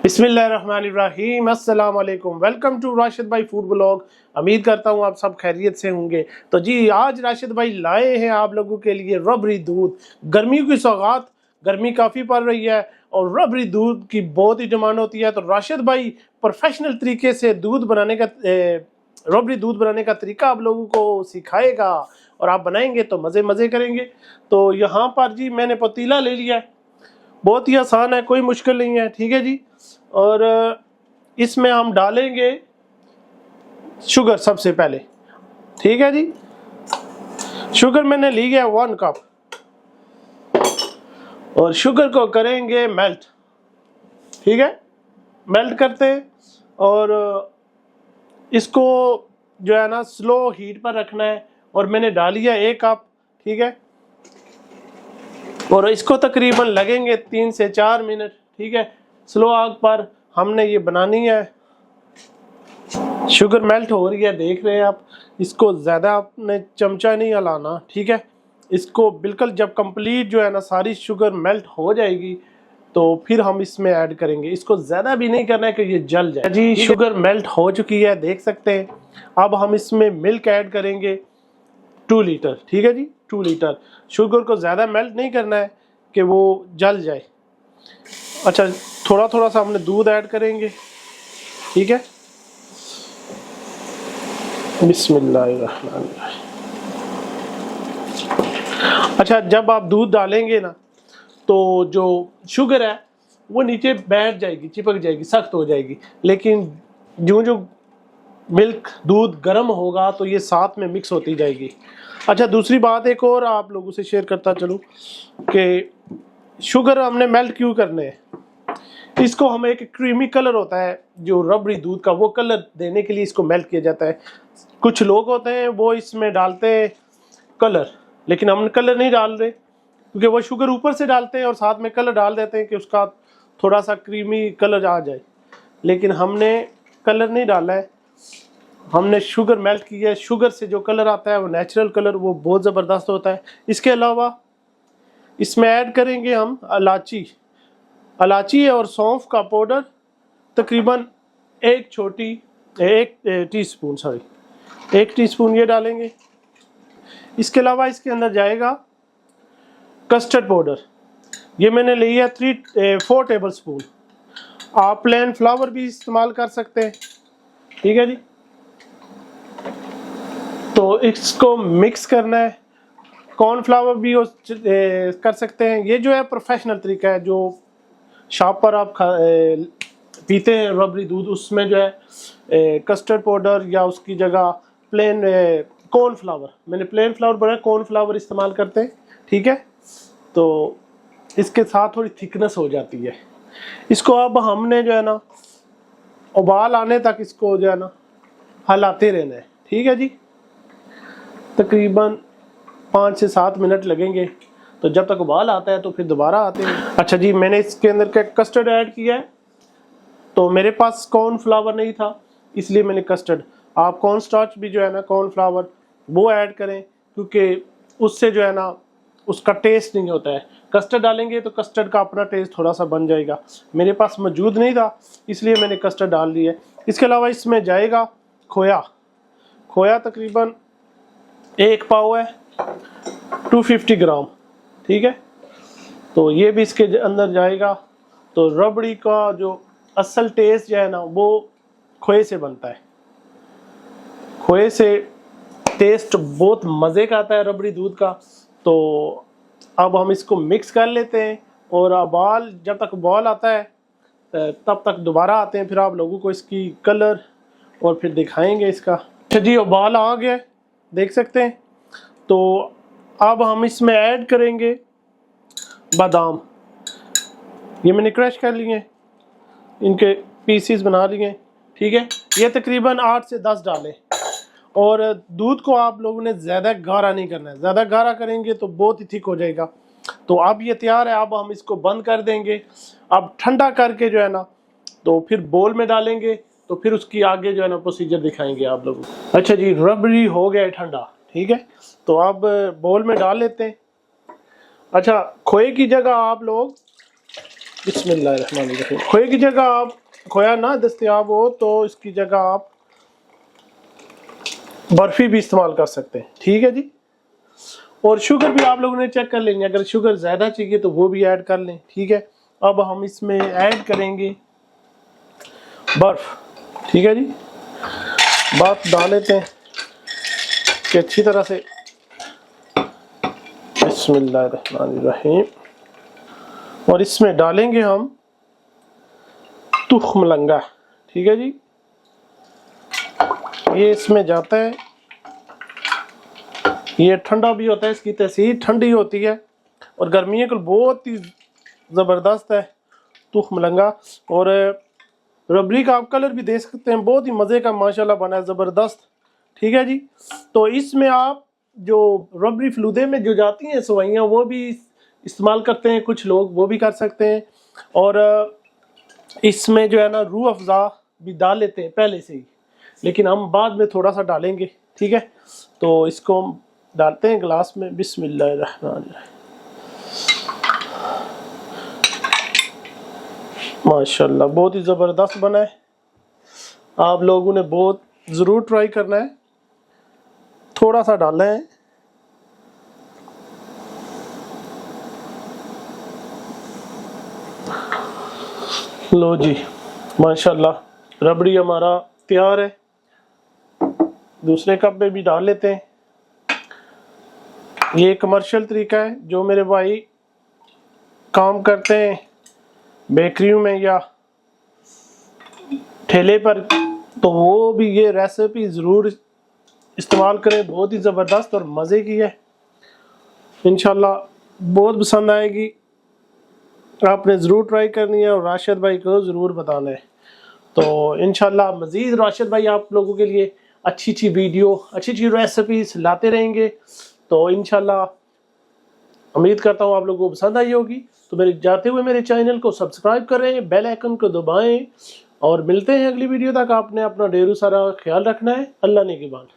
बिस्मिल्लाहिर्रहमानिर्रहीम, अस्सलाम वालेकुम। वेलकम टू राशिद भाई फूड ब्लॉग। उम्मीद करता हूँ आप सब खैरियत से होंगे। तो जी आज राशिद भाई लाए हैं आप लोगों के लिए रबड़ी दूध। गर्मियों की सौगात, गर्मी काफ़ी पड़ रही है और रबड़ी दूध की बहुत ही डिमांड होती है। तो राशिद भाई प्रोफेशनल तरीके से दूध बनाने का रबड़ी दूध बनाने का तरीका आप लोगों को सिखाएगा और आप बनाएंगे तो मज़े मज़े करेंगे। तो यहाँ पर जी मैंने पतीला ले लिया है, बहुत ही आसान है, कोई मुश्किल नहीं है। ठीक है जी। और इसमें हम डालेंगे शुगर सबसे पहले। ठीक है जी। शुगर मैंने ली है 1 कप और शुगर को करेंगे मेल्ट। ठीक है, मेल्ट करते हैं और इसको जो है ना स्लो हीट पर रखना है। और मैंने डाली है 1 कप। ठीक है, और इसको तकरीबन लगेंगे 3 से 4 मिनट। ठीक है, स्लो आग पर हमने ये बनानी है। शुगर मेल्ट हो रही है, देख रहे हैं आप। इसको ज़्यादा आपने चमचा नहीं हिलाना। ठीक है, इसको बिल्कुल जब कंप्लीट जो है ना सारी शुगर मेल्ट हो जाएगी तो फिर हम इसमें ऐड करेंगे। इसको ज़्यादा भी नहीं करना है कि ये जल जाए। जी शुगर मेल्ट हो चुकी है, देख सकते हैं। अब हम इसमें मिल्क ऐड करेंगे 2 लीटर। ठीक है जी, 2 लीटर। शुगर को ज़्यादा मेल्ट नहीं करना है कि वो जल जाए। अच्छा, थोड़ा थोड़ा सा हमने दूध ऐड करेंगे। ठीक है, बिस्मिल्लाहिर्रहमानिर्रहीम। अच्छा, जब आप दूध डालेंगे ना तो जो शुगर है वो नीचे बैठ जाएगी, चिपक जाएगी, सख्त हो जाएगी। लेकिन जो जो मिल्क दूध गर्म होगा तो ये साथ में मिक्स होती जाएगी। अच्छा, दूसरी बात एक और आप लोगों से शेयर करता चलूँ कि शुगर हमने मेल्ट क्यों करने हैं। इसको हम एक क्रीमी कलर होता है जो रबड़ी दूध का, वो कलर देने के लिए इसको मेल्ट किया जाता है। कुछ लोग होते हैं वो इसमें डालते हैं कलर, लेकिन हम कलर नहीं डाल रहे क्योंकि वो शुगर ऊपर से डालते हैं और साथ में कलर डाल देते हैं कि उसका थोड़ा सा क्रीमी कलर आ जाए। लेकिन हमने कलर नहीं डाला है, हमने शुगर मेल्ट की है। शुगर से जो कलर आता है वो नेचुरल कलर, वो बहुत ज़बरदस्त होता है। इसके अलावा इसमें ऐड करेंगे हम इलायची और सौंफ का पाउडर, तकरीबन एक टीस्पून ये डालेंगे। इसके अलावा इसके अंदर जाएगा कस्टर्ड पाउडर। ये मैंने ली है 4 टेबल स्पून। आप प्लेन फ्लावर भी इस्तेमाल कर सकते हैं। ठीक है जी। तो इसको मिक्स करना है। कॉर्नफ्लावर भी कर सकते हैं। ये जो है प्रोफेशनल तरीका है, जो शॉप पर आप पीते हैं रबड़ी दूध, उसमें जो है कस्टर्ड पाउडर या उसकी जगह प्लेन कॉर्नफ्लावर, मैंने प्लेन फ्लावर बनाया, कॉर्नफ्लावर इस्तेमाल करते हैं। ठीक है, तो इसके साथ थोड़ी थिकनेस हो जाती है। इसको अब हमने जो है ना उबाल आने तक इसको जो है ना हिलाते रहना है। ठीक है जी, तकरीबन 5 से 7 मिनट लगेंगे। तो जब तक उबाल आता है तो फिर दोबारा आते हैं। अच्छा जी, मैंने इसके अंदर का कस्टर्ड ऐड किया है। तो मेरे पास कॉर्नफ्लावर नहीं था इसलिए मैंने कस्टर्ड, आप कॉर्न स्टार्च भी जो है ना कॉर्नफ्लावर वो ऐड करें, क्योंकि उससे जो है ना उसका टेस्ट नहीं होता है। कस्टर्ड डालेंगे तो कस्टर्ड का अपना टेस्ट थोड़ा सा बन जाएगा। मेरे पास मौजूद नहीं था इसलिए मैंने कस्टर्ड डाल दिया है। इसके अलावा इसमें जाएगा खोया तकरीबन 1 पाव है, 250 ग्राम। ठीक है, तो ये भी इसके अंदर जाएगा। तो रबड़ी का जो असल टेस्ट जो है ना वो खोए से बनता है। खोए से टेस्ट बहुत मज़े का आता है रबड़ी दूध का। तो अब हम इसको मिक्स कर लेते हैं और जब तक उबाल आता है तब तक दोबारा आते हैं, फिर आप लोगों को इसकी कलर और फिर दिखाएंगे इसका। अच्छा जी, उबाल आ गया, देख सकते हैं। तो अब हम इसमें ऐड करेंगे बादाम। ये मैंने क्रश कर लिए, इनके पीसीस बना लिए। ठीक है, ये तकरीबन 8 से 10 डालें। और दूध को आप लोगों ने ज़्यादा गाढ़ा नहीं करना है, ज़्यादा गाढ़ा करेंगे तो बहुत ही थिक हो जाएगा। तो अब ये तैयार है, अब हम इसको बंद कर देंगे। अब ठंडा करके जो है ना तो फिर बोल में डालेंगे, तो फिर उसकी आगे जो है ना प्रोसीजर दिखाएंगे आप लोगों को। अच्छा जी, रबड़ी हो गया है ठंडा। ठीक है, तो अब बोल में डाल लेते हैं। अच्छा, खोए की जगह आप लोग बिस्मिल्लाहिर्रहमानिर्रहीम। खोए की जगह आप खोया ना दस्तयाब हो तो इसकी जगह आप बर्फी भी इस्तेमाल कर सकते हैं, ठीक है जी। और शुगर भी आप लोगों ने चेक कर लेंगे, अगर शुगर ज़्यादा चाहिए तो वो भी ऐड कर लें, ठीक है। अब हम इसमें ऐड करेंगे बर्फ़, ठीक है जी। बर्फ़ डाल लेते हैं कि अच्छी तरह से। बिस्मिल्लाहिर्रहमानिर्रहीम। और इसमें डालेंगे हम तुख मलंगा, ठीक है जी। ये इसमें जाता है, ये ठंडा भी होता है, इसकी तसीर ठंडी होती है और गर्मियों को बहुत ही ज़बरदस्त है तुख मलंगा। और रबड़ी का आप कलर भी देख सकते हैं, बहुत ही मज़े का माशाल्लाह बना है, ज़बरदस्त, ठीक है जी। तो इसमें आप जो रबड़ी फलूदे में जो जाती हैं सवाइयाँ वो भी इस्तेमाल करते हैं कुछ लोग, वो भी कर सकते हैं। और इसमें जो है ना रूह अफ़ज़ा भी डाल लेते हैं पहले से ही, लेकिन हम बाद में थोड़ा सा डालेंगे, ठीक है। तो इसको हम डालते हैं गिलास में। बिस्मिल्लाहिर्रहमानिर्रहीम। माशाल्लाह बहुत ही ज़बरदस्त बना है, आप लोगों ने बहुत ज़रूर ट्राई करना है। थोड़ा सा डालना है, लो जी माशाल्लाह रबड़ी हमारा तैयार है। दूसरे कप में भी डाल लेते हैं। ये कमर्शियल तरीका है, जो मेरे भाई काम करते हैं बेकरियों में या ठेले पर, तो वो भी ये रेसिपी ज़रूर इस्तेमाल करें, बहुत ही ज़बरदस्त और मज़े की है। इंशाल्लाह बहुत पसंद आएगी, आपने ज़रूर ट्राई करनी है और राशिद भाई को ज़रूर बताना है। तो इंशाल्लाह मज़ीद राशिद भाई आप लोगों के लिए अच्छी अच्छी वीडियो, अच्छी अच्छी रेसिपीज लाते रहेंगे। तो इंशाल्लाह उम्मीद करता हूँ आप लोगों को पसंद आई होगी। तो मेरे जाते हुए मेरे चैनल को सब्सक्राइब करें, बेल आइकन को दबाएं और मिलते हैं अगली वीडियो तक। आपने अपना ढेरों सारा ख्याल रखना है। अल्लाह ने के बाद।